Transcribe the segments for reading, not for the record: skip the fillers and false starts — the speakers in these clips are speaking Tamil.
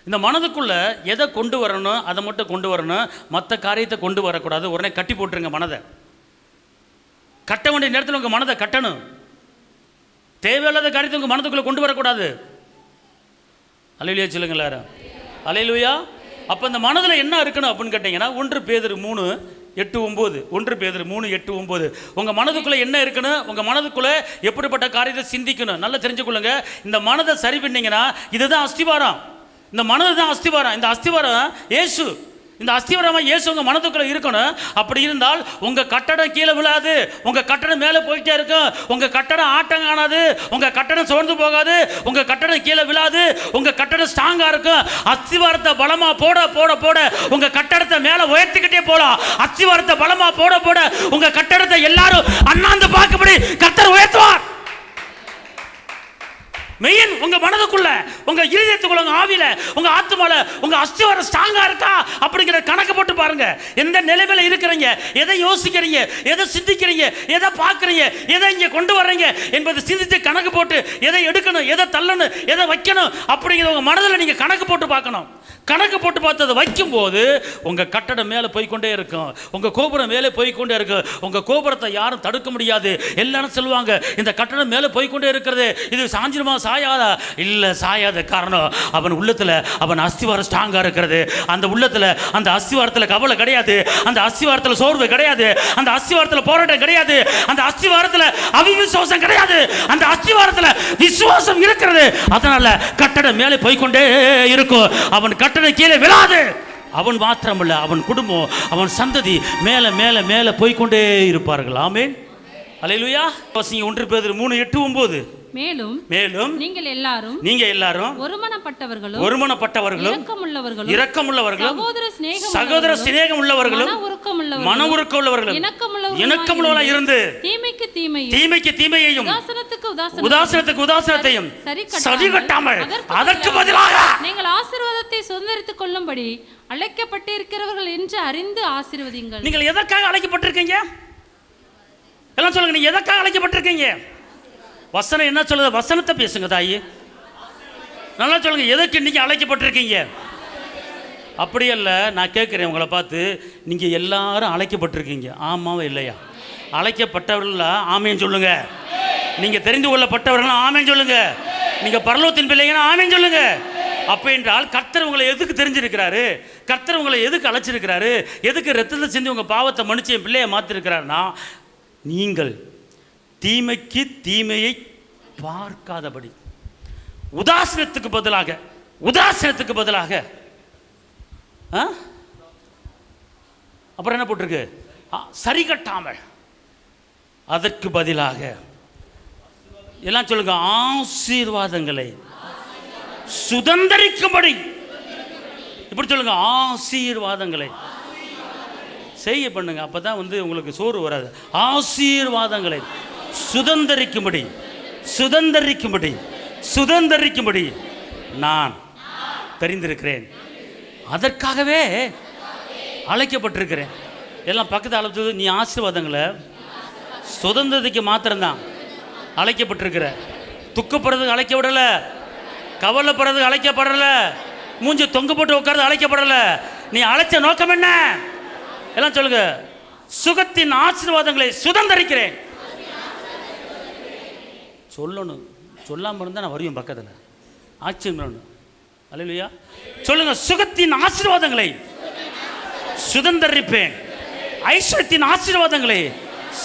இந்த மனதுக்குள்ள எதை கொண்டு வரணும் அதை மட்டும் கொண்டு வரணும், மற்ற காரியத்தை கொண்டு வரக்கூடாது. உடனே கட்டி போட்டுருங்க மனதை. கட்ட வேண்டிய நேரத்தில் உங்கள் மனதை கட்டணும். தேவையில்லாத காரியத்தை உங்கள் மனதுக்குள்ளே கொண்டு வரக்கூடாது. அல்லேலூயா சொல்லுங்க எல்லாரும். அல்லேலூயா. அப்போ இந்த மனதில் என்ன இருக்கணும் அப்படின்னு கேட்டிங்கன்னா 1 பேதுரு 3:8-9. 1 பேதுரு 3:8-9. உங்கள் மனதுக்குள்ளே என்ன இருக்கணும், உங்கள் மனதுக்குள்ளே எப்படிப்பட்ட காரியத்தை சிந்திக்கணும் நல்லா தெரிஞ்சுக்கொள்ளுங்க. இந்த மனதை சரி பண்ணிங்கன்னா இதுதான் அஸ்திவாரம். இந்த மனது தான் அஸ்திவாரம். இந்த அஸ்திவாரம் இயேசு. இந்த அஸ்திவாரமாக இயேசு உங்கள் மனதுக்குள்ளே இருக்கணும். அப்படி இருந்தால் உங்கள் கட்டடம் கீழே விழாது, உங்கள் கட்டடம் மேலே போயிட்டே இருக்கும். உங்கள் கட்டடம் ஆட்டம் காணாது, உங்கள் கட்டடம் சோர்ந்து போகாது, உங்கள் கட்டடம் கீழே விழாது, உங்கள் கட்டடம் ஸ்ட்ராங்காக இருக்கும். அஸ்திவாரத்தை பலமாக போட போட போட உங்கள் கட்டடத்தை மேலே உயர்த்திக்கிட்டே போகலாம். அஸ்திவாரத்தை பலமாக போட போட உங்கள் கட்டடத்தை எல்லாரும் அண்ணாந்து பார்க்கபடி கர்த்தர் உயர்த்துவார். மெயின் உங்க மனதுக்குள்ள, உங்க இதயத்துக்குள்ள, உங்க ஆவியில, உங்க ஆத்மால உங்க அஸ்திவாரம் ஸ்ட்ராங்கா இருக்கா அப்படிங்கிற கணக்கு போட்டு பாருங்க. எந்த நிலைமையில இருக்கிறீங்க, எதை யோசிக்கிறீங்க, எதை சிந்திக்கிறீங்க, எதை பார்க்குறீங்க, எதை இங்கே கொண்டு வர்றீங்க என்பதை சிந்தித்து கணக்கு போட்டு எதை எடுக்கணும், எதை தள்ளணும், எதை வைக்கணும் அப்படிங்கிற உங்க மனதில் நீங்க கணக்கு போட்டு பார்க்கணும். கணக்கு போட்டு பார்த்து அதை வைக்கும்போது உங்கள் கட்டடம் மேலே போய்கொண்டே இருக்கும், உங்கள் கோபுரம் மேலே போய்கொண்டே இருக்கும். உங்கள் கோபுரத்தை யாரும் தடுக்க முடியாது. எல்லாரும் சொல்லுவாங்க இந்த கட்டடம் மேலே போய்கொண்டே இருக்கிறது, இது சாஞ்சிருமா சாயாதா? இல்லை, சாயாத. காரணம் அவன் உள்ளத்தில் அவன் அஸ்திவாரம் ஸ்ட்ராங்காக இருக்கிறது. அந்த உள்ளத்தில் அந்த அஸ்திவாரத்தில் கவலை கிடையாது, அந்த அஸ்திவாரத்தில் சோர்வு கிடையாது, அந்த அஸ்திவாரத்தில் போராட்டம் கிடையாது, அந்த அஸ்திவாரத்தில் அவிசுவாசம் கிடையாது, அந்த அஸ்திவாரத்தில் விசுவாசம் இருக்கிறது. அதனால கட்டடம் மேலே போய்கொண்டே இருக்கும். அவன் கட்டடம் கீழே விழாது. அவன் மாத்திரமல்ல, அவன் குடும்பம், அவன் சந்ததி மேலே மேலே மேலே போய்கொண்டே இருப்பார்கள். ஆமென். அல்லேலூயா. 1 பேதுரு 3:8-9. மேலும் நீங்கள் எல்லாரும் ஒருமனப்பட்டவர்களும் இரக்கமுள்ளவர்களும் சகோதர சிநேகம் உள்ளவர்களும் மனவுருக்கம் உள்ளவர்களும் இணக்கமுள்ளவர்களாய் இருந்து தீமைக்கு தீமையையும் உதாசீனத்துக்கு உதாசீனத்தையும் சரிகட்டாமல் அதற்கு பதிலாக நீங்கள் ஆசீர்வாதத்தை சுதந்தரித்துக் கொள்ளும்படி அழைக்கப்பட்டிருக்கிறவர்கள் என்று அறிந்து ஆசீர்வதிங்கள். நீங்கள் எதற்காக அழைக்கப்பட்டிருக்கீங்க? எல்லாம் சொல்லுங்க, நீங்க எதற்காக அழைக்கப்பட்டிருக்கீங்க? வசனம் என்ன சொல்லுது? வசனத்தை பேசுங்க தாயி. நல்லா சொல்லுங்க, எதற்கு இன்னைக்கு அழைக்கப்பட்டிருக்கீங்க? அப்படி அல்ல, நான் கேட்குறேன் உங்களை பார்த்து, நீங்கள் எல்லாரும் அழைக்கப்பட்டிருக்கீங்க. ஆமாவா இல்லையா? அழைக்கப்பட்டவர்கள் ஆமேன்னு சொல்லுங்க. நீங்கள் தெரிந்து கொள்ளப்பட்டவர்கள் ஆமேன்னு சொல்லுங்க. நீங்கள் பரலோகத்தின் பிள்ளைங்கன்னா ஆமேன்னு சொல்லுங்க. அப்போ என்றால் கர்த்தர் உங்களை எதுக்கு தெரிஞ்சிருக்கிறாரு? கர்த்தர் உங்களை எதுக்கு அழைச்சிருக்கிறாரு? எதுக்கு ரத்தத்தை செஞ்சு உங்கள் பாவத்தை மன்னிச்சு என் பிள்ளையை மாற்றிருக்கிறாருன்னா, நீங்கள் தீமைக்கு தீமையை பார்க்காதபடி உதாசீனத்துக்கு பதிலாக அப்புறம் என்ன போட்டிருக்கு? சரிகட்டாமல் அதற்கு பதிலாக எல்லாம் சொல்லுங்க, ஆசீர்வாதங்களை சுதந்தரிக்கும்படி. இப்படி சொல்லுங்க, ஆசீர்வாதங்களை செய்ய பண்ணுங்க. அப்பதான் உங்களுக்கு சோறு வராது. ஆசீர்வாதங்களை சுதந்தரிக்கும்படி நான் தெரிந்திருக்கிறேன். அதற்காகவே அழைக்கப்பட்டிருக்கிறேன். எல்லாம் பக்கத்து அழைச்சது, நீ ஆசீர்வாதங்களை சுதந்திரத்துக்கு மாத்திரம்தான் அழைக்கப்பட்டிருக்கிற. துக்கப்படுறதுக்கு அழைக்கப்படல, கவலைப்படுறதுக்கு அழைக்கப்படல, மூஞ்சி தொங்க போட்டு உட்கார்றது அழைக்கப்படல. நீ அழைச்ச நோக்கம் என்ன? எல்லாம் சொல்லுங்க, சுகத்தின் ஆசீர்வாதங்களை சுதந்தரிக்கிறேன். சொல்லணும், சொல்லாமல் இருந்தால் நான் வருவேன் பக்கத்தில். ஆச்சரியம். அல்லேலூயா. சொல்லுங்க, சுகத்தின் ஆசீர்வாதங்களை சுதந்தரிப்பேன், ஐஸ்வர்யத்தின் ஆசீர்வாதங்களை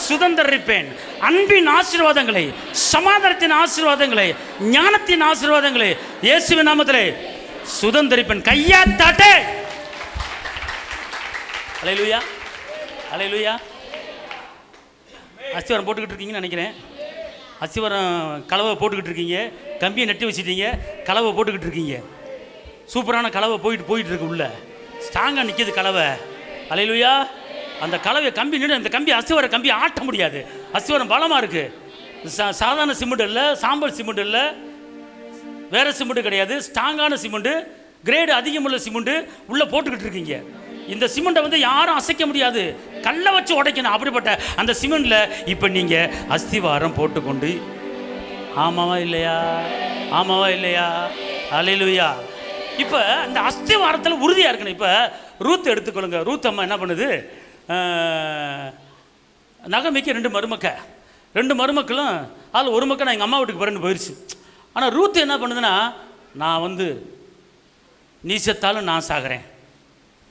சுதந்தரிப்பேன், அன்பின் ஆசீர்வாதங்களை, சமாதானத்தின் ஆசீர்வாதங்களை, ஞானத்தின் ஆசீர்வாதங்களை இயேசுவின் நாமத்திலே சுதந்தரிப்பேன். கையா தாட்டே. அல்லேலூயா, அல்லேலூயா. அஸ்திவாரம் போட்டுக்கிட்டு இருக்கீங்கன்னு நினைக்கிறேன். அஸ்திவாரம் கலவை போட்டுக்கிட்டு இருக்கீங்க, கம்பியை நட்டி வச்சுட்டீங்க, கலவை போட்டுக்கிட்டு இருக்கீங்க. சூப்பரான கலவை போயிட்டு இருக்கு, உள்ள ஸ்ட்ராங்காக நிற்கிது கலவை. அல்லேலூயா. அந்த கலவை கம்பி நின்று, அந்த கம்பி அஸ்திவார கம்பி ஆட்ட முடியாது. அஸ்திவாரம் பலமாக இருக்குது. சாதாரண சிமெண்ட் இல்லை, சாம்பல் சிமெண்ட் இல்லை, வேற சிமெண்ட் கிடையாது, ஸ்ட்ராங்கான சிமெண்ட்டு, கிரேடு அதிகமுள்ள சிமெண்ட்டு உள்ளே போட்டுக்கிட்டு இருக்கீங்க. இந்த சிமெண்ட்டை யாரும் அசைக்க முடியாது, கல்லை வச்சு உடைக்கணும். அப்படிப்பட்ட அந்த சிமெண்ட்ல இப்போ நீங்கள் அஸ்திவாரம் போட்டுக்கொண்டு, ஆமாவா இல்லையா? ஆமாவா இல்லையா? அல்லேலூயா. இப்போ இந்த அஸ்திவாரத்தில் உறுதியாக இருக்கணும். இப்போ ரூத் எடுத்துக்கொள்ளுங்க. ரூத் அம்மா என்ன பண்ணுது, நகமைக்கு 2 மருமக்க, 2 மருமக்களும் அதில் ஒரு மக்கள் நான் எங்கள் அம்மா வீட்டுக்கு போகிறேன்னு போயிடுச்சு. ஆனால் ரூத் என்ன பண்ணுதுன்னா, நான் வந்து நீ செத்தாலும் நான் சாகிறேன்,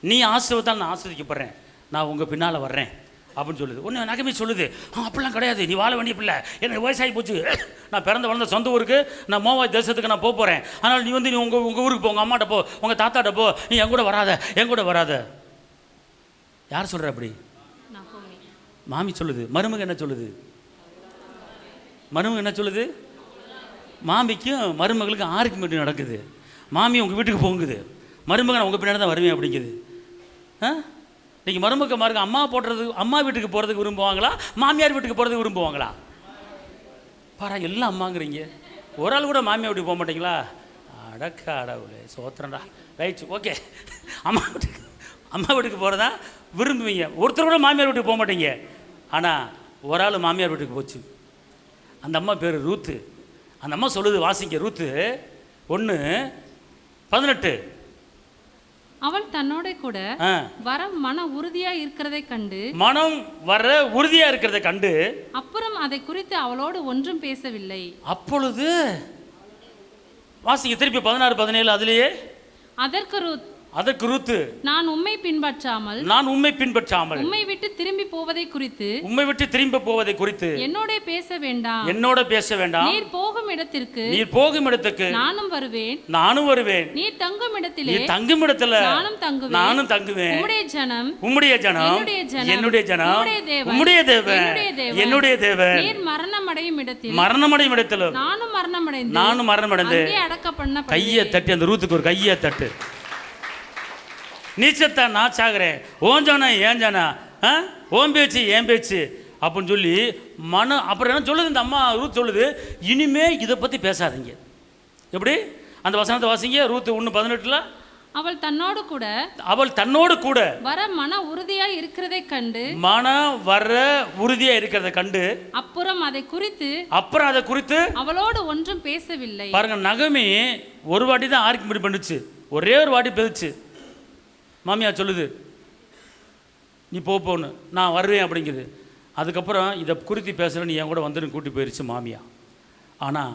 நீ ஆசீர்வத்தாலும் நான் ஆஸ்வதிக்கப்படுறேன், நான் உங்கள் பின்னால் வர்றேன் அப்படின்னு சொல்லுது. ஒன்று நகமே சொல்லுது, அப்படிலாம் கிடையாது, நீ வாழ வேண்டிய பிள்ளை, எனக்கு வயசாகி போச்சு, நான் பிறந்த வளர்ந்த சொந்த ஊருக்கு, நான் மோவாய் தேசத்துக்கு நான் போகிறேன், அதனால் நீ வந்து நீ உங்கள் ஊருக்கு போ, உங்கள் அம்மாட்ட போ, உங்கள் தாத்தாட்ட போ, நீ என் கூட வராத, என் கூட வராத. யார் சொல்கிற அப்படி? மாமி சொல்லுது. மருமக என்ன சொல்லுது? மருமக என்ன சொல்லுது? மாமிக்கும் மருமகளுக்கும் ஆர்குமெண்ட் நடக்குது. மாமி உங்கள் வீட்டுக்கு போங்குது, மருமக நான் உங்கள் பின்னாடி தான் வருவேன் அப்படிங்குது. இன்றைக்கி மருமக்க மாருங்க அம்மா போடுறது, அம்மா வீட்டுக்கு போகிறதுக்கு விரும்புவாங்களா, மாமியார் வீட்டுக்கு போகிறதுக்கு விரும்புவாங்களா? பாரா, எல்லாம் அம்மாங்கிறீங்க, ஒரு ஆள் கூட மாமியார் வீட்டுக்கு போக மாட்டீங்களா? அடக்கா அடவுளே, சோத்திரண்டா. Right, okay. அம்மா வீட்டுக்கு போகிறதா விரும்புவீங்க, ஒருத்தர் கூட மாமியார் வீட்டுக்கு போக மாட்டீங்க. ஆனால் ஒரு ஆள் மாமியார் வீட்டுக்கு போச்சு. அந்த அம்மா பேர் ரூத்து. அந்த அம்மா சொல்லுது, வாசிங்க, ரூத்து 1:18. அவள் தன்னோட கூட வர மன உறுதியா இருக்கிறதை கண்டு, மனம் வர உறுதியா இருக்கிறதை கண்டு, அப்புறம் அதை குறித்து அவளோடு ஒன்றும் பேசவில்லை. அப்பொழுது வாசிங்க திருப்பி 16-17. அதிலேயே அதற்கு ரூத்து, நான் உம்மை பின்பற்றாமல் உம்மை விட்டு திரும்பி போவதை குறித்து என்னோட பேச வேண்டாம், நீர் போகும் இடத்திற்கு நானும் வருவேன், நீர் தங்கும் இடத்திலே நானும் தங்குவேன். உம்முடைய ஜனம் என்னுடைய ஜனம், உம்முடைய தேவன் என்னுடைய தேவன். நீர் மரணமடையும் இடத்தில் நானும் மரணமடைந்து அடக்கப்பட்ட. கையை தட்டி அந்த ரூத்துக்கு ஒரு கையை தட்டு. நீச்சத்தா நான் சாகிறேன், ஓஞ்சானா ஏஞ்சானா, ஓம் பேச்சு ஏன் பேச்சு அப்படின்னு சொல்லி அப்புறம் என்ன சொல்லுது இந்த அம்மா ரூத் சொல்லுது, இனிமே இதை பற்றி பேசாதீங்க. எப்படி அந்த வசனத்தை வாசிங்க. ரூத் 1:18. அவள் தன்னோடு கூட வர மன உறுதியா இருக்கிறதை கண்டு அப்புறம் அதை குறித்து அவளோடு ஒன்றும் பேசவில்லை. பாருங்க, நகமி ஒரு வாட்டி தான் ஆர்குமெண்ட் பண்ணுச்சு, ஒரே ஒரு வாட்டி பேசுச்சு. மாமியார் சொல்லுது, நீ போன்னு, நான் வருவேன் அப்படிங்குது. அதுக்கப்புறம் இதை குறித்து பேசுகிற நீ என் கூட வந்துன்னு கூட்டி போயிடுச்சு மாமியா. ஆனால்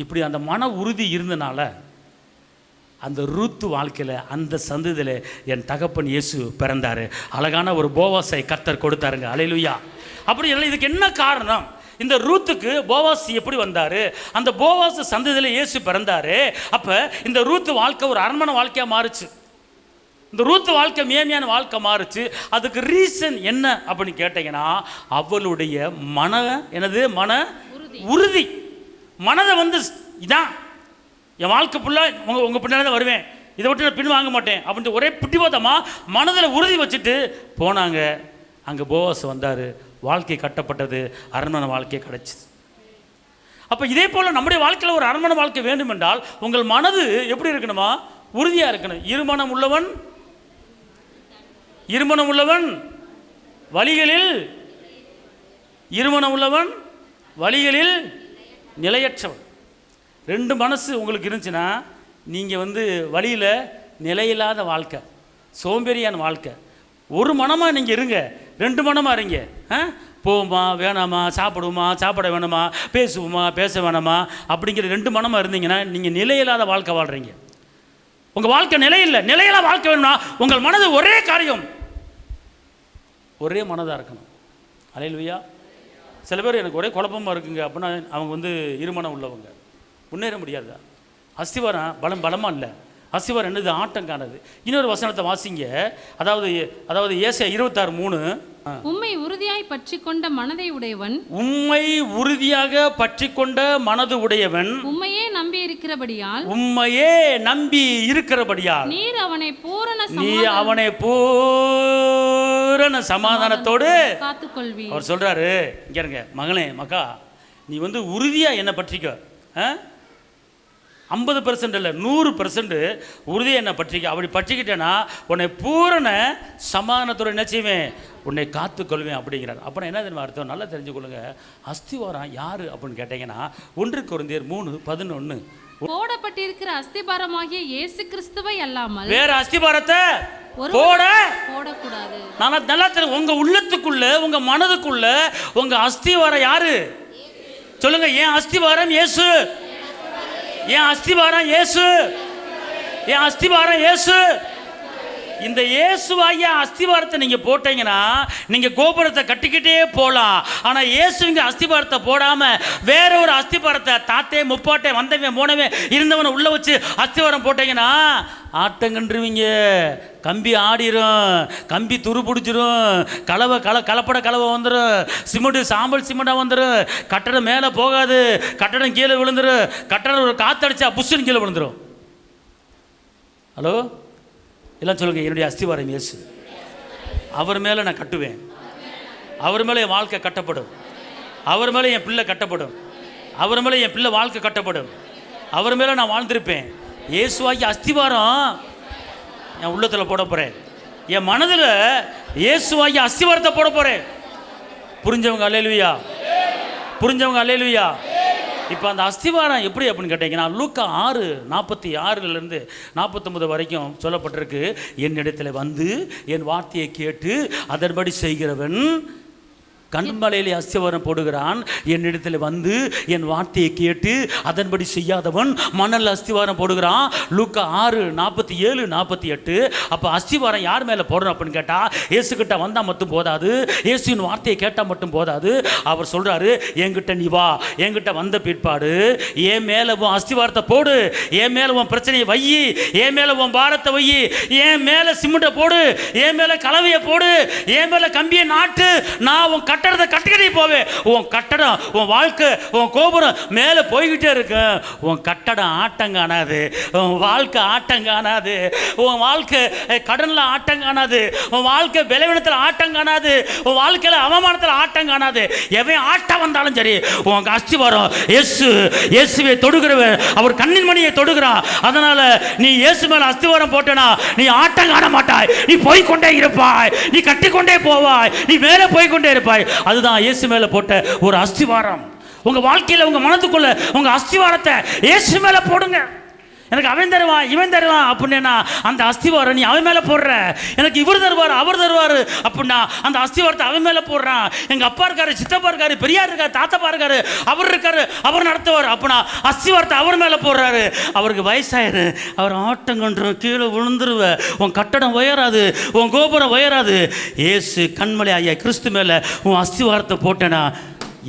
இப்படி அந்த மன உறுதி இருந்தனால அந்த ரூத்து வாழ்க்கையில், அந்த சந்ததியில் என் தகப்பன் இயேசு பிறந்தார். அழகான ஒரு போவாஸை கர்த்தர் கொடுத்தாருங்க. அல்லேலூயா. அப்படி இல்லை, இதுக்கு என்ன காரணம்? இந்த ரூத்துக்கு போவாஸ் எப்படி வந்தார்? அந்த போவாஸ் சந்ததியில் இயேசு பிறந்தார். அப்போ இந்த ரூத்து வாழ்க்கை ஒரு அரண்மனை வாழ்க்கையாக மாறுச்சு. இந்த ரூத்து வாழ்க்கை மேன்மையான வாழ்க்கை மாறுச்சு. அதுக்கு ரீசன் என்ன அப்படின்னு கேட்டீங்கன்னா, அவளுடைய மன உறுதி. மனதை வந்து இதான் என் வாழ்க்கை ஃபுல்லாக உங்கள் பின்னாடி தான் வருவேன், இதை விட்டு நான் பின் வாங்க மாட்டேன் அப்படின்ட்டு ஒரே பிடிவாதமாக மனதில் உறுதி வச்சுட்டு போனாங்க. அங்கே போவாஸ் வந்தார், வாழ்க்கை கட்டப்பட்டது, அரண்மனை வாழ்க்கை கிடைச்சிது. அப்போ இதே போல் நம்முடைய வாழ்க்கையில் ஒரு அரண்மனை வாழ்க்கை வேண்டும் என்றால் உங்கள் மனது எப்படி இருக்கணுமா? உறுதியாக இருக்கணும். இருமனம் உள்ளவன் வழிகளில் நிலையற்றவன். 2 மனசு உங்களுக்கு இருந்துச்சுன்னா நீங்கள் வந்து வழியில் நிலையில்லாத வாழ்க்கை, சோம்பேறியான வாழ்க்கை. ஒரு மனமாக நீங்கள் இருங்க, 2 மனமாக இருங்க. போவோமா வேணாமா, சாப்பிடுவோமா சாப்பிட வேணாமா, பேசுவோமா பேச வேணாமா அப்படிங்கிற 2 மனமாக இருந்தீங்கன்னா நீங்கள் நிலையில்லாத வாழ்க்கை வாழ்கிறீங்க. உங்கள் வாழ்க்கை நிலையில்லாத வாழ்க்கை வேணும்னா உங்கள் மனது ஒரே காரியம், ஒரே மனதாக இருக்கணும். அல்லேலூயா. சில பேர் எனக்கு ஒரே குழப்பமாக இருக்குங்க அப்படின்னா அவங்க வந்து இருமனம் உள்ளவங்க, முன்னேற முடியாது. அஸ்திவாரம் பலமாக இல்லை, அஸ்திவாரம் என்னது? ஆட்டங்கானது. இன்னொரு வசனத்தை வாசிங்க. அதாவது ஏசாயா 26:3. உம்மை உறுதியாக பற்றி கொண்ட மனது உடையவன் உம்மையே நம்பி இருக்கிறபடியால் நீர் அவனை பூரண சமாதானத்தோடு காத்துக்கொள்வீர். அவர் சொல்றாரு, இங்க இருங்க மகனே, மக்கா, நீ வந்து உறுதியா என்ன பற்றிக்க. 50% இல்லை, 100% உறுதியை என்னை பற்றிக்க. அப்படி பற்றிக்கிட்டேன்னா உன்னை பூரண சமாதானத்தோடு என்ன செய்வேன், உன்னை காத்துக்கொள்வேன் அப்படிங்கிறார். அப்புறம் என்ன தெரியுமா அர்த்தம், நல்லா தெரிஞ்சுக்கொள்ளுங்க. அஸ்திவாரம் யாரு அப்படின்னு கேட்டீங்கன்னா 1 கொரிந்தியர் 3:11. போடப்பட்டிருக்கிற அஸ்திபாரமாகிய இயேசு கிறிஸ்துவை அல்லாமல் வேற அஸ்திபாரத்தை போடக்கூடாது. நல்லா தெரியும். உங்க உள்ளத்துக்குள்ள, உங்க மனதுக்குள்ள உங்க அஸ்திவாரம் யாரு சொல்லுங்க. ஏன் அஸ்திவாரம் இயேசு, ஏன் அஸ்திவாரம் இயேசு, ஏன் அஸ்திவாரம் இயேசு. இந்த இயேசுவாகிய அஸ்திவாரத்தை நீங்க போட்டீங்கன்னா நீங்க கோபுரத்தை கட்டிக்கிட்டே போகலாம். ஆனா இயேசுங்க அஸ்திவாரத்தை போடாம வேற ஒரு அஸ்திவாரத்தை தாத்தே முப்பாட்டே வந்தவன் போனவன் இருந்தவனை உள்ள வச்சு அஸ்திவாரம் போட்டீங்கன்னா ஆட்டங்கன்றுவீங்க. கம்பி ஆடிரும், கம்பி துரு பிடிச்சிரும், கலப்பட கலவை வந்துடும், சிமெண்ட் சாம்பல் சிமெண்டாக வந்துடும், கட்டடம் மேலே போகாது, கட்டடம் கீழே விழுந்துடும், கட்டடம் ஒரு காற்றடிச்சா புஷ்ஷுன்னு கீழே விழுந்துடும். ஹலோ, எல்லாம் சொல்லுங்க. என்னுடைய அஸ்திவாரம் இயேசு. அவர் மேலே நான் கட்டுவேன், அவர் மேலே என் வாழ்க்கை கட்டப்படும், அவர் மேலே என் பிள்ளை கட்டப்படும், அவர் மேலே என் பிள்ளை வாழ்க்கை கட்டப்படும், அவர் மேலே நான் வாழ்ந்திருப்பேன். இயேசுவாகி அஸ்திவாரம் என் உள்ளத்தில் போட போகிறேன், என் மனதில் இயேசுவாகி அஸ்திவாரத்தை போட போகிறேன். புரிஞ்சவங்க அல்லேலூயா, புரிஞ்சவங்க அல்லேலூயா. இப்போ அந்த அஸ்திவாரம் எப்படி அப்படின்னு கேட்டீங்கன்னா லூக்கா 6:46 49 வரைக்கும் சொல்லப்பட்டிருக்கு. என்னிடத்தில் வந்து என் வார்த்தையை கேட்டு அதன்படி செய்கிறவன் கண்மலையிலே அஸ்திவாரம் போடுகிறான். என்னிடத்தில் வந்து என் வார்த்தையை கேட்டு அதன்படி செய்யாதவன் மணல் அஸ்திவாரம் போடுகிறான். லூக்கா 6:47 48. அப்போ அஸ்திவாரம் யார் மேலே போடணும் அப்படின்னு கேட்டால் இயேசுக்கிட்ட வந்தால் மட்டும் போதாது, இயேசுவின் வார்த்தையை கேட்டால் மட்டும் போதாது. அவர் சொல்கிறாரு, என்கிட்ட நீ வா, என்கிட்ட வந்த பிற்பாடு என் மேலே உன் அஸ்திவாரத்தை போடு, என் மேலே உன் பிரச்சனையை வை, என் மேலே உன் பாரத்தை வை, என் மேலே சிமெண்ட்டை போடு, என் மேலே கலவையை போடு, என் மேலே கம்பியை நாட்டு, நான் உன் கட்டடத்தை கட்டிக்கிட்டே போவேன். உன் கட்டடம், உன் வாழ்க்கை, உன் கோபுரம் மேலே போய்கிட்டே இருக்கு. உன் கட்டடம் ஆட்டங்கானாது, உன் வாழ்க்கை ஆட்டங்கானாது, உன் வாழ்க்கை கடனில் ஆட்டங்கானாது, உன் வாழ்க்கை பலவீனத்தில் ஆட்டங்கானாது, உன் வாழ்க்கையில் அவமானத்தில் ஆட்டங்கானாது. எவன் ஆட்டம் வந்தாலும் சரி, உன் அஸ்திவாரம் இயேசு. இயேசுவை தொடுகிறவன் அவர் கண்ணின் மணியை தொடுகிறான். அதனால நீ இயேசு மேல அஸ்திவாரம் போட்டனா நீ ஆட்டம் காண மாட்டாய், நீ போய்கொண்டே இருப்பாய், நீ கட்டிக்கொண்டே போவாய், நீ மேலே போய்கொண்டே இருப்பாய். அதுதான் இயேசு மேல போட்ட ஒரு அஸ்திவாரம். உங்க வாழ்க்கையில, உங்க மனதுக்குள்ள உங்க அஸ்திவாரத்தை இயேசு மேல போடுங்க. எனக்கு அவன் தருவான், இவன் தருவான் அப்படின்னா அந்த அஸ்திவாரம் நீ அவன் மேலே போடுற. எனக்கு இவர் தருவார், அவர் தருவார் அப்படின்னா அந்த அஸ்திவாரத்தை அவன் மேலே போடுறான். எங்கள் அப்பா இருக்காரு, சித்தப்பா இருக்காரு, பெரியார் இருக்காரு, தாத்தப்பா இருக்காரு, அவர் இருக்காரு, அவர் நடத்துவார் அப்படின்னா அஸ்திவாரத்தை அவர் மேலே போடுறாரு. அவருக்கு வயசாயிரு, அவர் ஆட்டம் கொண்டு கீழே விழுந்துருவ, உன் கட்டடம் உயராது, உன் கோபுரம் உயராது. இயேசு கண்மலை ஐயா கிறிஸ்து மேலே உன் அஸ்திவாரத்தை போட்டேனா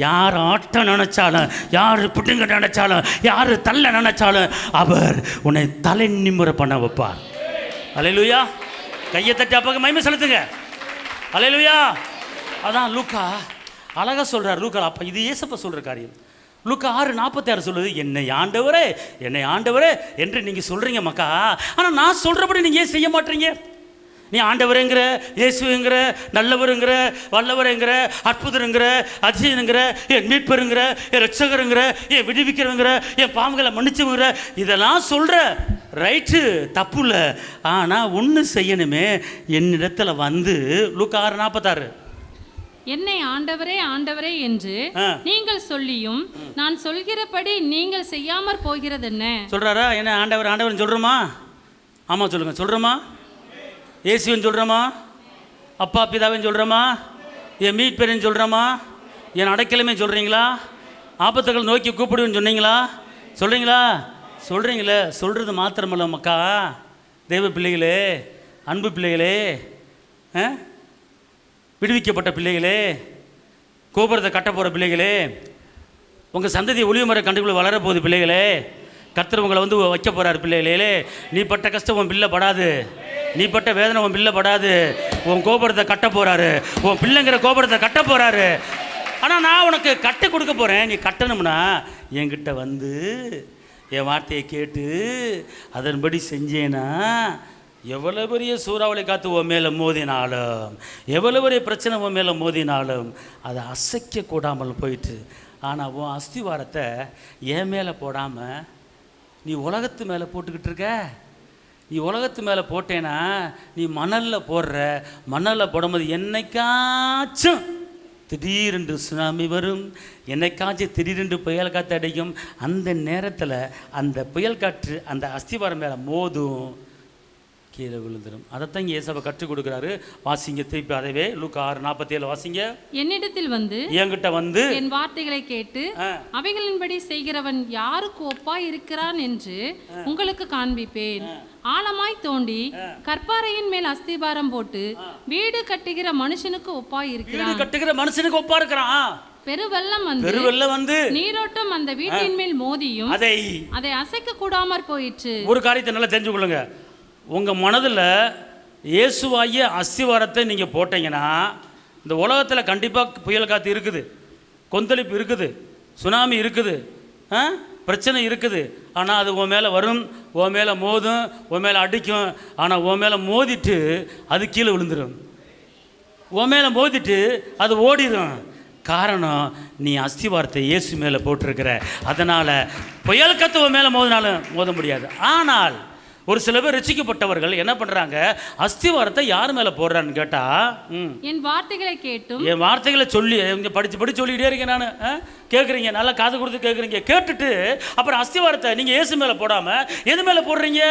யார் ஆட்ட நினைச்சாலும், யார் பிடுங்க நினைச்சாலும், யார் தள்ள நினைச்சாலும் அவர் உன்னை தலை நிமிர பண்ண வைப்பார். அல்லேலூயா. கையை தட்டி அப்பாக்கு மகிமை செலுத்துங்க. அல்லேலூயா. அதான் லூக்கா அழகா சொல்றார். லூக்கா அப்பா இது ஏசப்பா சொல்ற காரியம். லூக்கா 6:46 சொல்லுது, என்னை ஆண்டவரே, என்னை ஆண்டவரே என்று நீங்க சொல்றீங்க மக்கா, ஆனா நான் சொல்றபடி நீங்க ஏன் செய்ய மாட்டீங்க? நீ ஆண்டவருங்கிற, இயேசுங்கிற, நல்லவருங்கிற, வல்லவருங்கிற, அற்புதருங்கிற, அதிசயங்கிற, என் மீட்பருங்கிற, என் ரட்சகருங்கிற, என் விடுவிக்கிறவங்கிற, என் பாவங்களை மன்னிச்சுங்கிற, இதெல்லாம் சொல்ற ரைட்டு, தப்பு இல்லை. ஆனால் ஒன்று செய்யணுமே, என்னிடத்துல வந்து லூக்கா 6:46 என்னை ஆண்டவரே ஆண்டவரே என்று நீங்கள் சொல்லியும் நான் சொல்கிறபடி நீங்கள் செய்யாமற் போகிறது என்ன சொல்றாரா? என்ன ஆண்டவர் ஆண்டவர் சொல்றோமா? ஆமா சொல்லுங்க, சொல்றோமா? இயேசுவின் சொல்கிறோமா? அப்பா பிதாவின் சொல்கிறோமா? என் மீட்பேரின் சொல்கிறோமா? என் அடைக்கலமே சொல்கிறீங்களா? ஆபத்துகள் நோக்கி கூப்பிடுவேன்னு சொன்னீங்களா? சொல்கிறீங்களா? சொல்கிறீங்களே. சொல்கிறது மாத்திரமல்ல மக்கா, தெய்வ பிள்ளைகளே, அன்பு பிள்ளைகளே, விடுவிக்கப்பட்ட பிள்ளைகளே, கோபுரத்தை கட்ட போகிற பிள்ளைகளே, உங்கள் சந்ததி ஒளிவுமறை கண்டுக்குள்ள வளரப்போகுது பிள்ளைகளே, கர்த்தர் உங்களை வந்து வைக்க போகிறார் பிள்ளைகளே. நீ பட்ட கஷ்டம் உன் பிள்ளை படாது, நீ பட்ட வேதனை உன் பிள்ளை படாது. உன் கோபுரத்தை கட்ட போகிறாரு, உன் பிள்ளைங்கிற கோபுரத்தை கட்ட போகிறாரு. ஆனால் நான் உனக்கு கட்டி கொடுக்க போகிறேன். நீ கட்டணும்னா என்கிட்ட வந்து என் வார்த்தையை கேட்டு அதன்படி செஞ்சேன்னா எவ்வளோ பெரிய சூறாவளி காற்று உன் மேலே மோதினாலும், எவ்வளோ பெரிய பிரச்சனை உன் மேலே மோதினாலும் அதை அசைக்க கூடாமல் போயிட்டு. ஆனால் உன் அஸ்திவாரத்தை என் மேலே போடாமல் நீ உலகத்து மேலே போட்டுக்கிட்டு இருக்க. நீ உலகத்து மேலே போட்டேன்னா நீ மணலில் போடுற. மணலில் போடும்போது என்னைக்காச்சும் திடீரென்று சுனாமி வரும், என்னைக்காச்சும் திடீரென்று புயல் காற்று அடிக்கும். அந்த நேரத்தில் அந்த புயல் காற்று அந்த அஸ்திவாரம் மேலே மோதும், கீழே விழுந்துடும். அதைத்தான் இங்கே ஏசாவை கற்றுக் கொடுக்குறாரு. வாசிங்க திருப்பி அதவே லூக்கா 6:47 வாசிங்க. என்னிடத்தில் வந்து என்கிட்ட வந்து என் வார்த்தைகளை கேட்டு அவைகளின்படி செய்கிறவன் யாருக்கு ஒப்பாய் இருக்கிறான் என்று உங்களுக்கு காண்பிப்பேன். ஆழமாய் தோண்டி கற்பாறையின் மேல் அஸ்திபாரம் போட்டு வீடு கட்டுகிற மனுஷனுக்கு ஒப்பாய் இருக்கிறான். வீடு கட்டுகிற மனுஷனுக்கு ஒப்பா இருக்கிறான். பெருவெள்ளம் வந்து நீரோட்டம் அந்த வீட்டின் மேல் மோதியும் அதை அசைக்க கூடாமற் போயிற்று. ஒரு காரியத்தை நல்லா தெரிஞ்சு கொள்ளுங்க. உங்கள் மனதில் இயேசுவாகிய அஸ்திவாரத்தை நீங்கள் போட்டீங்கன்னா இந்த உலகத்தில் கண்டிப்பாக புயல் காற்று இருக்குது, கொந்தளிப்பு இருக்குது, சுனாமி இருக்குது, பிரச்சனை இருக்குது. ஆனால் அது உன் மேலே வரும், உன் மேலே மோதும், உன் மேலே அடிக்கும். ஆனால் உன் மேலே மோதிட்டு அது கீழே விழுந்துடும். உன் மேலே மோதிட்டு அது ஓடிடும். காரணம், நீ அஸ்திவாரத்தை இயேசு மேலே போட்டிருக்கிற. அதனால் புயல் காற்று உன் மேலே மோதினாலும் மோத முடியாது. ஆனால் ஒரு சில பேர் ரட்சிக்கப்பட்டவர்கள் என்ன பண்றாங்க, அஸ்திவாரத்தை யார் மேல போடுறான்னு கேட்டா, என் வார்த்தைகளை கேட்டும் என் வார்த்தைகளை சொல்லி படிச்சு சொல்லிட்டே இருக்கேன் நான். கேட்குறீங்க, நல்லா காது கொடுத்து கேட்குறீங்க. கேட்டுட்டு அப்புறம் அஸ்திவாரத்தை நீங்க இயேசு மேல போடாம எது மேல போடுறீங்க?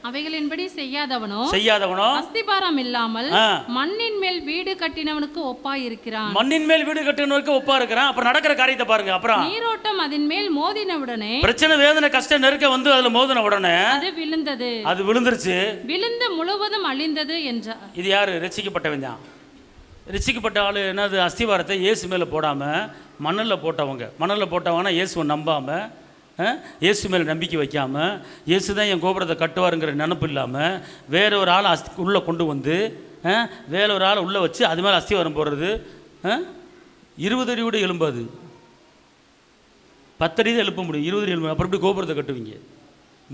அவைகளின்படி செய்யாதவனோ அஸ்திபாரம் இல்லாமல் மண்ணின் மேல் வீடு கட்டினவனுக்கு ஒப்பா இருக்கிறான். மண்ணின் மேல் வீடு கட்டினவனுக்கு ஒப்பா இருக்கிறான். அப்புறம் நடக்கிற காரியத்தை பாருங்க. அப்புறம் நீரோட்டம் அதன் மேல் மோதின உடனே, பிரச்சனை வேதனை கஷ்டம் நெருக்க வந்து அதுல மோதின உடனே அது விழுந்துருச்சு, விழுந்து முழுவதும் அழிந்தது என்றார். இது யாரு? ரட்சிக்கப்பட்டவன் தான். ரட்சிக்கப்பட்ட ஆளு என்னது? அஸ்திவாரத்தை இயேசு மேல போடாம மணலில் போட்டவங்கன்னா இயேசுவை நம்பாம, இயேசு மேலே நம்பிக்கை வைக்காமல், இயேசு தான் என் கோபுரத்தை கட்டுவாருங்கிற நினப்பு இல்லாமல் வேற ஒரு ஆளை உள்ளே கொண்டு வந்து வேற ஒரு ஆளை உள்ளே வச்சு அது மேலே அஸ்திவாரம் போடுறது. 20 அடி கூட எழும்பாது, 10 அடி தான் எழுப்ப முடியும். 20 அடி எழும்ப, அப்புறம் எப்படி கோபுரத்தை கட்டுவீங்க?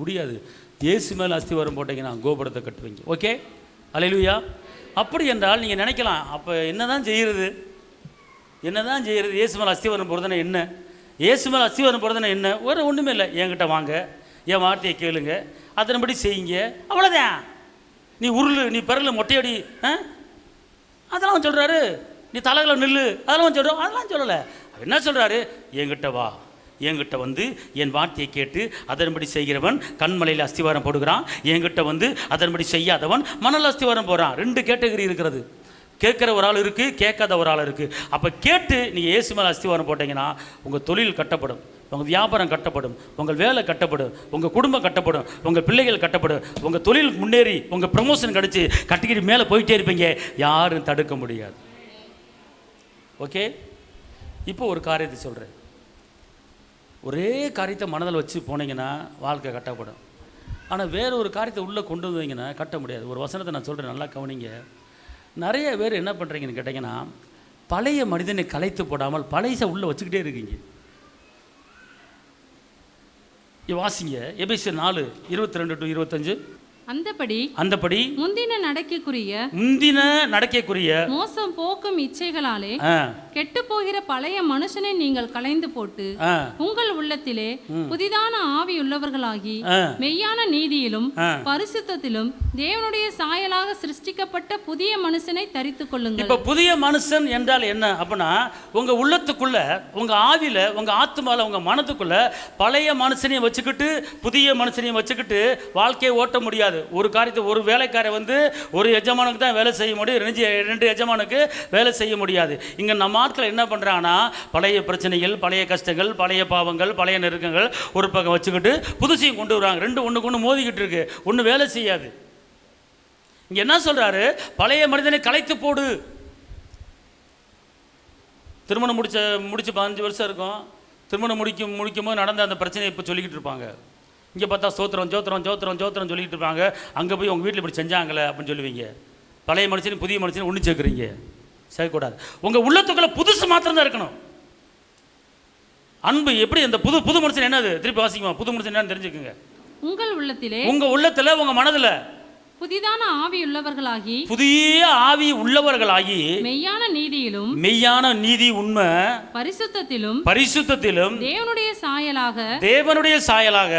முடியாது. இயேசு மேலே அஸ்திவாரம் போட்டீங்கன்னா கோபுரத்தை கட்டுவீங்க. ஓகே, அல்லேலூயா. அப்படி என்றால் நீங்கள் நினைக்கலாம், அப்போ என்ன தான் செய்கிறது? இயேசு மேலே அஸ்திவாரம் போடுறதுன்னா என்ன? இயேசு மேலே அஸ்திவாரம் போடுறதுன்னா என்ன? ஒன்றுமே இல்லை. என்கிட்ட வாங்க, என் வார்த்தையை கேளுங்க, அதன்படி செய்யுங்க, அவ்வளோதான். நீ உருளு, நீ பிறகு மொட்டையடி, அதெல்லாம் சொல்கிறாரு. நீ தலைகளை நில்லு, அதெல்லாம் சொல்கிறோம். அதெல்லாம் சொல்லலை. என்ன சொல்கிறாரு? என்கிட்ட வா, என்கிட்ட வந்து என் வார்த்தையை கேட்டு அதன்படி செய்கிறவன் கண்மலையில் அஸ்திவாரம் போடுகிறான். என்கிட்ட வந்து அதன்படி செய்யாதவன் மணல் அஸ்திவாரம் போடுறான். 2 கேட்டகரி இருக்கிறது. கேட்குற ஒரு ஆள் இருக்குது, கேட்காத ஒரு ஆள் இருக்குது. அப்போ கேட்டு நீங்கள் இயேசு மேலே அஸ்திவாரம் போட்டிங்கன்னா உங்கள் தொழில் கட்டப்படும், உங்கள் வியாபாரம் கட்டப்படும், உங்கள் வேலை கட்டப்படும், உங்கள் குடும்பம் கட்டப்படும், உங்கள் பிள்ளைகள் கட்டப்படும், உங்கள் தொழில் முன்னேறி உங்கள் ப்ரமோஷன் கிடச்சி கட்டிக்கிட்டு மேலே போயிட்டே இருப்பீங்க. யாரும் தடுக்க முடியாது. ஓகே, இப்போ ஒரு காரியத்தை சொல்கிறேன். ஒரே காரியத்தை மனதில் வச்சு போனீங்கன்னா வாழ்க்கை கட்டப்படும். ஆனால் வேறு ஒரு காரியத்தை உள்ளே கொண்டு வந்தீங்கன்னா கட்ட முடியாது. ஒரு வசனத்தை நான் சொல்கிறேன், நல்லா கவனிங்க. நிறைய பேர் என்ன பண்ணுறீங்கன்னு கேட்டிங்கன்னா, பழைய மனிதனை கலைத்து போடாமல் பழைய உள்ளே வச்சுக்கிட்டே இருக்கீங்க. வாசிங்க எபேசியர் 4:22-25. அந்தபடி முந்தின நடக்கைக்குரிய மோசம் போக்கும் இச்சைகளாலே கெட்டு போகிற பழைய மனுஷனை நீங்கள் களைந்து போட்டு உங்கள் உள்ளத்திலே புதிதான ஆவி உள்ளவர்களாகி மெய்யான நீதியிலும் பரிசுத்தத்திலும் தேவனுடைய சாயலாக சிருஷ்டிக்கப்பட்ட புதிய மனுஷனை தரித்துக் கொள்ளுங்கள். இப்ப புதிய மனுஷன் என்றால் என்ன அப்படின்னா, உங்க உள்ளத்துக்குள்ள, உங்க ஆவில, உங்க ஆத்மால, உங்க மனத்துக்குள்ள பழைய மனுஷனையும் வச்சுக்கிட்டு புதிய மனுஷனையும் வச்சுக்கிட்டு வாழ்க்கையை ஓட்ட முடியாது. ஒரு காரியத்தை, ஒரு வேலைக்காரை வந்து ஒரு எஜமானுக்கு தான் வேலை செய்ய முடியும், 2 எஜமானுக்கு வேலை செய்ய முடியாது. இங்கே நம்ம ஆட்கள் என்ன பண்ணுறாங்கன்னா, பழைய பிரச்சனைகள், பழைய கஷ்டங்கள், பழைய பாவங்கள், பழைய நெருக்கங்கள் ஒரு பக்கம் வச்சுக்கிட்டு புதுசையும் கொண்டு வராங்க. 2 ஒன்றுக்கு ஒன்று மோதிக்கிட்டு இருக்கு, ஒன்று வேலை செய்யாது. இங்கே என்ன சொல்கிறாரு? பழைய மனிதனை கலைத்து போடு. திருமணம் முடிச்சு 15 வருஷம் இருக்கும். திருமணம் முடிக்கும் போது நடந்த அந்த பிரச்சனையை இப்போ சொல்லிக்கிட்டு இருப்பாங்க. இங்கே பார்த்தா சோத்திரம் சொல்லிட்டு இருப்பாங்க. அங்கே போய் உங்கள் வீட்டில் இப்படி செஞ்சாங்களே அப்படின்னு சொல்லுவீங்க. பழைய மனுஷனும் புதிய மனுஷனும் ஒன்று சேர்க்குறீங்க. சேர்க்கக்கூடாது. உங்கள் உள்ளத்துக்குள்ள புதுசு மாத்திரம் தான் இருக்கணும். அன்பு எப்படி? அந்த புது மனுஷன் என்னது? திருப்பி வாசிக்குமா? புது மனுஷன் என்னன்னு தெரிஞ்சுக்குங்க. உங்கள் உள்ளத்தில், உங்கள் மனதில் புதிதான ஆவி உள்ளவர்களாகி புதிய ஆவி உள்ளவர்களாகி மெய்யான நீதியிலும் மெய்யான நீதி உண்மை பரிசுத்தத்திலும் தேவனுடைய சாயலாக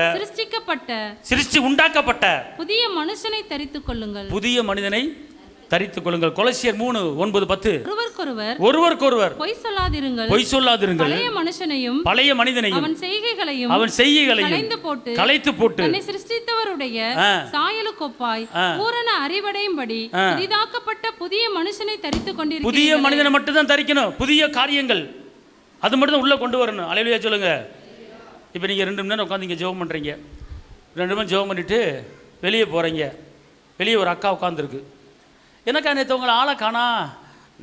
சிருஷ்டி உண்டாக்கப்பட்ட புதிய மனுஷனை தரித்துக் கொள்ளுங்கள். புதிய மனிதனை தரித்துக் கொள்ளுங்கள். கொலோசியர் 3:9-10. ஒருவருக்கொருவர் பொய் சொல்லாதிருங்கள். பழைய மனிதனையும் அவன் செய்கைகளையும் களைத்து போட்டு தன்னை சிருஷ்டித்தவருடைய சாயலுக்கொப்பாய் பூரண அறிவடையும்படி புதிதாக்கப்பட்ட புதிய மனுஷனை தரித்துக் கொண்டிருக்கிறீர்கள். புதிய மனிதனை மட்டும் தான் தரிக்கணும். புதிய காரியங்கள் அது மட்டும் தான் உள்ள கொண்டு வரணும். அல்லேலூயா சொல்லுங்க. இப்போ நீங்க 2 மணி நேரம் உட்காந்து இங்கே ஜெபம் பண்றீங்க. 2 மணி ஜெபம் பண்ணிட்டு வெளியே போறீங்க. வெளியே ஒரு அக்கா உட்காந்துருக்கு. எனக்கா நேற்று உங்களை ஆளை காணா,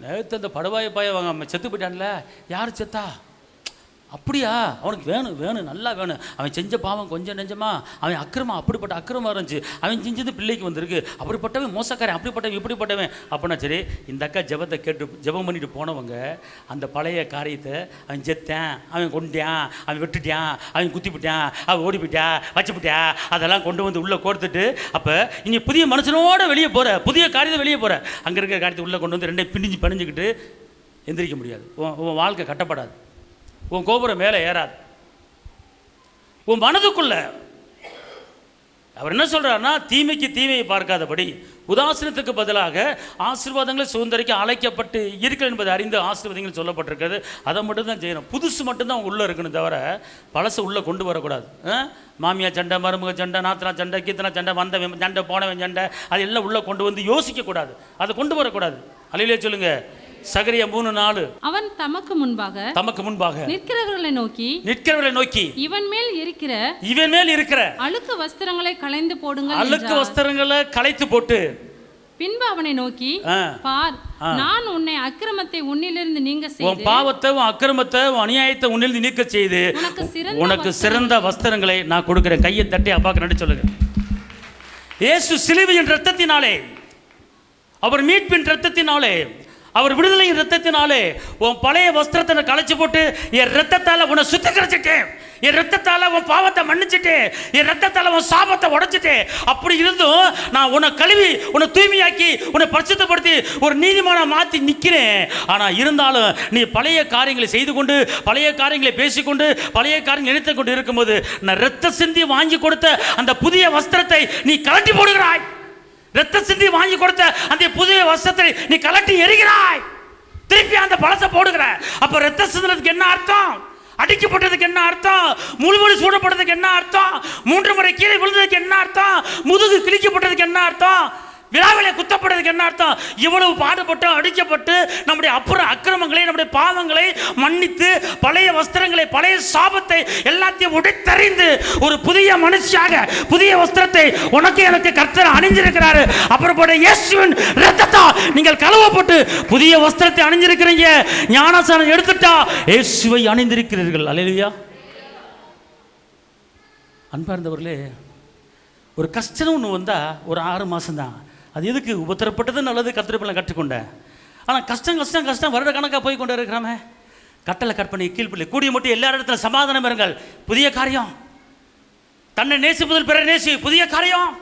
நேற்று அந்த படுவாயை பாய வாங்க செத்து போயிட்டான்ல, யார் செத்தா? அப்படியா? அவனுக்கு வேணும் நல்லா வேணும். அவன் செஞ்ச பாவம் கொஞ்சம் நெஞ்சமா, அவன் அக்கிரமா அப்படிப்பட்ட அக்கிரமா இருந்துச்சு, அவன் செஞ்சது பிள்ளைக்கு வந்திருக்கு, அப்படிப்பட்டவன் மோசக்காரன், அப்படிப்பட்டவன் இப்படிப்பட்டவன் அப்படின்னா சரி. இந்த அக்கா ஜெபத்தை கேட்டு ஜெபம் பண்ணிட்டு போனவங்க அந்த பழைய காரியத்தை, அவன் செத்தேன், அவன் கொண்டான், அவன் விட்டுட்டான், அவன் குத்திவிட்டான், அவன் ஓடிப்பிட்டா வச்சுப்பிட்டா, அதெல்லாம் கொண்டு வந்து உள்ளே கோர்த்துட்டு, அப்போ இனி புதிய மனுஷனோட வெளியே போகிற, புதிய காரியத்தை வெளியே போகிற, அங்கே இருக்கிற காரியத்தை உள்ளே கொண்டு வந்து 2 பிணிஞ்சுக்கிட்டு எந்திரிக்க முடியாது. உன் வாழ்க்கை கட்டப்படாது. உன் கோபுரம் மேலே ஏறாது. உன் மனதுக்குள்ள அவர் என்ன சொல்றாருன்னா, தீமைக்கு தீமையை பார்க்காதபடி உதாசீனத்துக்கு பதிலாக ஆசீர்வாதங்களை சுதந்திரிக்க அழைக்கப்பட்டு இருக்கிற என்பதை அறிந்து ஆசீர்வாதங்கள் சொல்லப்பட்டிருக்கிறது. அதை மட்டும் தான் செய்யணும். புதுசு மட்டும்தான் உள்ளே இருக்கணும், தவிர பழசை உள்ளே கொண்டு வரக்கூடாது. மாமியா சண்டை, மருமக சண்டை, நாத்தனா சண்டை, கீத்தனா சண்டை, வந்தவன் சண்டை, போனவன் சண்டை, அது எல்லாம் உள்ளே கொண்டு வந்து யோசிக்கக்கூடாது, அதை கொண்டு வரக்கூடாது. அல்லேலூயா சொல்லுங்க. சகரியா 3:4. அவன் தமக்கு முன்பாக நிற்கிறவர்களை நோக்கி இவன் மேல் இருக்கிற அழுக்கு வஸ்திரங்களை களைந்து போடுங்கள். அழுக்கு வஸ்திரங்களை களைத்து போட்டு பின்பு அவனை நோக்கி, பார், நான் உன்னை அக்கிரமத்தை உன்னிலிருந்து நீங்க செய்து, உன் பாவத்தை, உன் அக்கிரமத்தை, உன் அநியாயத்தை உன்னிலிருந்து நீக்க செய்து உனக்கு சிறந்த வஸ்திரங்களை நான் கொடுக்கிறேன். கையை தட்டி அப்பாக்கு நன்றி சொல்லுங்க. இயேசு சிலுவையின் இரத்தத்தினாலே, அவர் மீட்பின் இரத்தத்தினாலே, அவர் விடுதலையின் ரத்தத்தினாலே உன் பழைய வஸ்திரத்தை களைச்சு போட்டு என் ரத்தத்தால் உன்னை சுத்திகரிச்சுட்டேன், என் ரத்தத்தால் உன் பாவத்தை மன்னிச்சுட்டேன், என் ரத்தத்தால் உன் சாபத்தை உடைச்சிட்டேன். அப்படி இருந்தும் நான் உன்னை கழுவி, உன்னை தூய்மையாக்கி, உன்னை பரிசுத்தப்படுத்தி ஒரு நீதிமான மாற்றி நிற்கிறேன். ஆனால் இருந்தாலும் நீ பழைய காரியங்களை செய்து கொண்டு, பழைய காரியங்களை பேசிக்கொண்டு, பழைய காரியங்களை நினைத்து கொண்டு இருக்கும்போது நான் ரத்த சிந்தி வாங்கி கொடுத்த அந்த புதிய வஸ்திரத்தை நீ கழட்டி போடுகிறாய். ரத்த சிந்தி வாங்கி கொடுத்த அந்த புதிய வஸ்திரத்தை நீ கலட்டி எறிகிறாய், திருப்பி அந்த பழசை போடுகிற. அப்ப ரத்த சிந்தனத்துக்கு என்ன அர்த்தம்? அடிக்கப்பட்டதுக்கு என்ன அர்த்தம்? முழுவடி சூடப்பட்டதுக்கு என்ன அர்த்தம்? 3 முறை கீழே விழுந்ததுக்கு என்ன அர்த்தம்? முதுகு கிழிக்கப்பட்டதுக்கு என்ன அர்த்தம்? விழாவிலே குத்தப்பட்டதுக்கு என்ன அர்த்தம்? இவ்வளவு பாடுபட்டு அடிக்கப்பட்டு நம்முடைய அக்கிரமங்களை, நம்முடைய பாவங்களை மன்னித்து, பழைய வஸ்திரங்களை, பழைய சாபத்தை எல்லாத்தையும் உடைத்தறிந்து ஒரு புதிய மனுஷியாக புதிய வஸ்திரத்தை உனக்கு எனக்கு கர்த்தர் அணிஞ்சிருக்கிறாரு. அப்புறப்பட்ட இயேசுவின் இரத்தத்தால் நீங்கள் கழுவப்பட்டு புதிய வஸ்திரத்தை அணிஞ்சிருக்கிறீங்க. ஞானஸ்நானம் எடுத்துட்டா இயேசுவை அணிந்திருக்கிறீர்கள். அல்லேலூயா. அன்பார்ந்தவர்களே, ஒரு கஷ்டம் ஒன்று வந்தால் ஒரு 6 மாதம் தான். அது எதுக்கு? உபத்திரப்பட்டது நல்லது, கத்திரப்பெல்லாம் கற்றுக்கொண்டேன். ஆனால் கஷ்டம் வருட கணக்காக போய் கொண்டு இருக்கிறாமே. கட்டளை கற்பனை கீழ்ப்பிள்ளை கூடிய மட்டும் எல்லா இடத்துல சமாதானம் இருங்கள். புதிய காரியம். தன்னை நேசிப்பதில் பிற நேசி, புதிய காரியம்.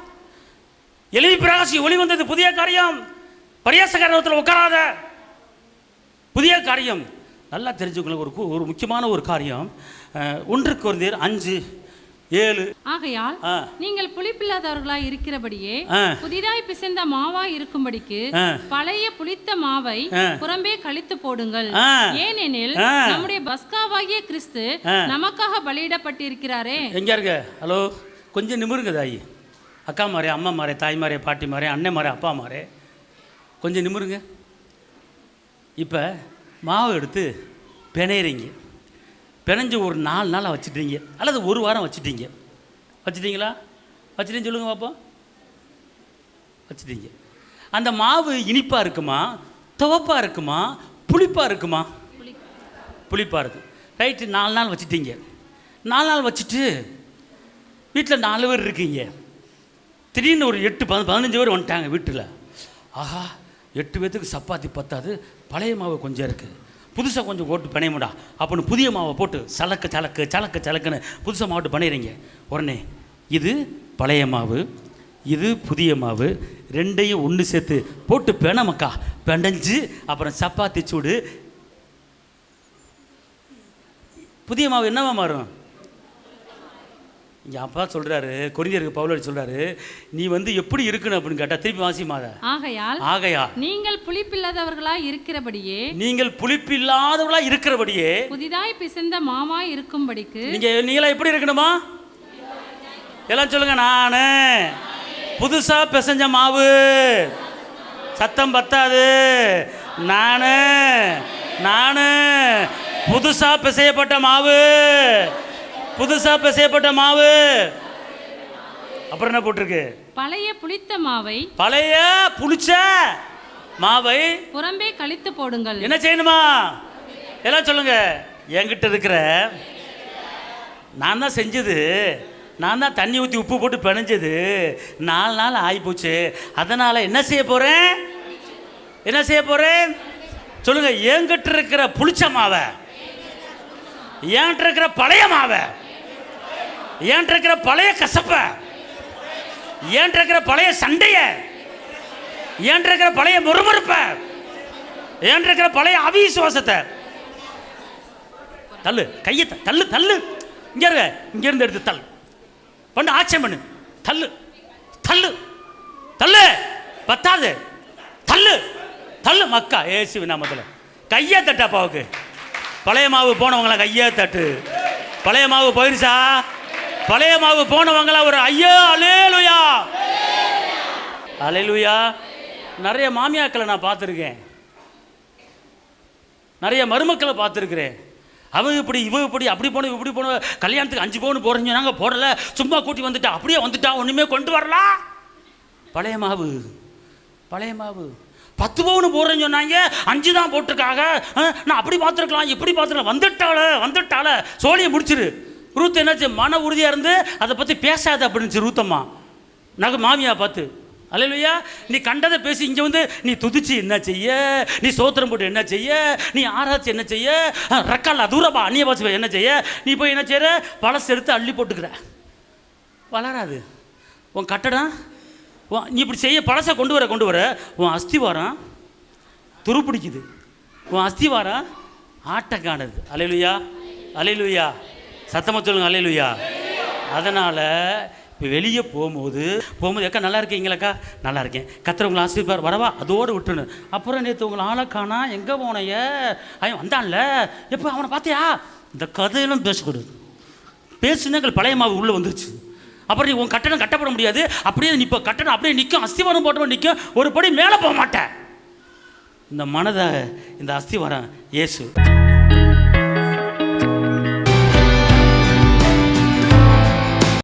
எளிமை பிரகாசி, ஒளி வந்தது, புதிய காரியம். பரியாசகாரத்தில் உட்காராத, புதிய காரியம். நல்லா தெரிஞ்சுக்கொள்ள ஒரு முக்கியமான ஒரு காரியம். 1 கொரிந்தியர் 5:7. ஆகையால் நீங்கள் புளிப்பில்லாதவர்களாய் இருக்கிறபடியே புதிதாய் பிசைந்த மாவாய் இருக்கும்படிக்கு பழைய புளித்த மாவை புறம்பே கழித்து போடுங்கள். ஏனெனில் நம்முடைய பஸ்காவாகிய கிறிஸ்து நமக்காக பலியிடப்பட்டிருக்கிறாரே. எங்க இருக்க? ஹலோ, கொஞ்சம் நிமிருங்க தாயி. அக்கா மாரே, அம்மா மாரே, தாய் மாரே, பாட்டி மாரே, அண்ணன் மாரே, அப்பா மாரே, கொஞ்சம் நிமிருங்க. இப்போ மாவை எடுத்து பிணையிறீங்க. பிணைஞ்சு ஒரு 4 நாளாக வச்சுட்டீங்க, அல்லது 1 வாரம் வச்சுட்டீங்களா? வச்சுட்டீங்க சொல்லுங்க பாப்போம். வச்சுட்டீங்க. அந்த மாவு இனிப்பாக இருக்குமா, துவப்பாக இருக்குமா, புளிப்பாக இருக்குமா? புளிப்பாக இருக்குது. ரைட்டு, 4 நாள் வச்சுட்டீங்க. 4 நாள் வச்சுட்டு வீட்டில் 4 பேர் இருக்கீங்க. திடீர்னு ஒரு 8-15 பேர் வந்துட்டாங்க வீட்டில். ஆஹா, 8 பேர்த்துக்கு சப்பாத்தி பத்தாது, பழைய மாவு கொஞ்சம் இருக்குது, புதுசாக கொஞ்சம் போட்டு பிணையமுடா அப்படின்னு புதிய மாவை போட்டு சலக்குன்னு புதுசாக மாவட்டு பண்ணிடுறீங்க. உடனே இது பழைய மாவு, இது புதிய மாவு. ரெண்டையும் ஒன்று சேர்த்து போட்டு பெணமக்கா பெண்டஞ்சு அப்புறம் சப்பாத்தி சூடு. புதிய மாவு என்னவா மாறும்? இங்கே அப்பா சொல்கிறாரு, கொரிந்தியருக்கு பவுல் சொல்கிறாரு, நீ எப்படி இருக்கணும் அப்படின்னு கேட்டால் திருப்பி வாசிமாத. ஆகையால் நீங்கள் புளிப்பில்லாதவர்களாக இருக்கிறபடியே புதிதாய் பிசைந்த மாமாய் இருக்கும்படிக்கு நீங்களாம் எப்படி இருக்கணுமா? எல்லாம் சொல்லுங்க. நானு புதுசா பிசைஞ்ச மாவு. சத்தம் பத்தாது. நானு புதுசா பிசையப்பட்ட மாவு. புதுசா பிசையப்பட்ட மாவு. அப்புறம் என்ன போட்டிருக்கு? பழைய புளித்த மாவை புறம்பே கழித்து போடுங்கள். என்ன செய்யணுமா? எல்லாம் சொல்லுங்க. என்கிட்ட இருக்கிற நான் தான் செஞ்சது, நான் தான் தண்ணி ஊற்றி உப்பு போட்டு பிணைஞ்சது, 4 நாள் ஆகிப்போச்சு. அதனால் என்ன செய்ய போகிறேன் சொல்லுங்க. என்கிட்ட இருக்கிற புளிச்ச மாவை, என்கிட்ட இருக்கிற பழைய மாவை, என்கிட்ட இருக்கிற பழைய கசப்பை, என்கிட்ட இருக்கிற பழைய சண்டையை, என்கிட்ட இருக்கிற பழைய முறுமுறுப்பை, என்கிட்ட இருக்கிற பழைய அவிசுவாசத்தை தள்ளு. கையை தள்ளு. இங்கிருந்து எடுத்து தள்ளு. பண்ணு, ஆட்சியம் பண்ணு. தள்ளு. பத்தாது. தள்ளு மக்கா. ஏசு நாமத்தில் கையை தட்டா பாவுக்கு. பழைய மாவு போனவங்களா கையை தட்டு. பழைய மாவு போயிருச்சா? பழைய மாவு போனவங்களா ஒரு ஐயோ அல்லேலூயா அல்லேலூயா. நிறைய மாமியாக்களை நான் பார்த்துருக்கேன், நிறைய மருமக்களை பார்த்துருக்கிறேன். அவ இப்படி இவ இப்படி அப்படி போன இப்படி போன. கல்யாணத்துக்கு 5 பவுன் போடுறீங்க, நாங்கள் போடலை, சும்மா கூட்டி வந்துட்டா, அப்படியே வந்துட்டா, ஒன்றுமே கொண்டு வரலாம். பழைய மாவு 10 பவுன் போடுறேன்னு சொன்னாங்க, 5 தான் போட்டிருக்காங்க. நான் அப்படி பார்த்துருக்கலாம், இப்படி பார்த்துருக்கலாம். வந்துட்டால சோழியை முடிச்சிரு. ரூத் என்னாச்சு? மன உறுதியாக இருந்து அதை பற்றி பேசாத அப்படின்னுச்சு ரூத்தம்மா மாமியா பார்த்து. அல்லேலூயா. நீ கண்டதை பேசி இங்கே நீ துதிச்சு என்ன செய்ய, நீ சோத்திரம் போட்டு என்ன செய்ய, நீ ஆராய்ச்சி என்ன செய்ய, ரக்கால தூரப்பா அந்நிய பாசி என்ன செய்ய, நீ போய் என்ன செய்கிற? பழசு எடுத்து அள்ளி போட்டுக்கிற. வளராது உன் கட்டடம். நீ இப்படி செய்ய பழசை கொண்டு வர உன் அஸ்திவாரம் துருப்பிடிக்குது. உன் அஸ்திவாரம் ஆட்டம் காணுது. அல்லேலூயா. சத்தமாக சொல்லுங்க. அல்லேலூயா. அதனால் இப்போ வெளியே போகும்போது அக்கா நல்லா இருக்கீங்களாக்கா? நல்லா இருக்கேன். கர்த்தர் உங்களை ஆசீர்வாதம் வரவா? அதோடு விட்டுணும். அப்புறம் நேற்று உங்களை ஆளக்கானா எங்கே போனைய? அவன் வந்தான்ல, எப்போ அவனை பார்த்தியா? இந்த கதையெல்லாம் பேசக்கூடாது. பேசுனாங்கள் பழைய மாவு உள்ளே வந்துருச்சு. அப்புறம் நீ உன் கட்டணம் கட்டப்பட முடியாது. அப்படியே நீ இப்போ கட்டணம் அப்படியே நிற்கும், அஸ்திவாரம் போட்டவன் நிற்கும், ஒரு படி மேலே போக மாட்டேன். இந்த மனதை, இந்த அஸ்திவாரம் இயேசு.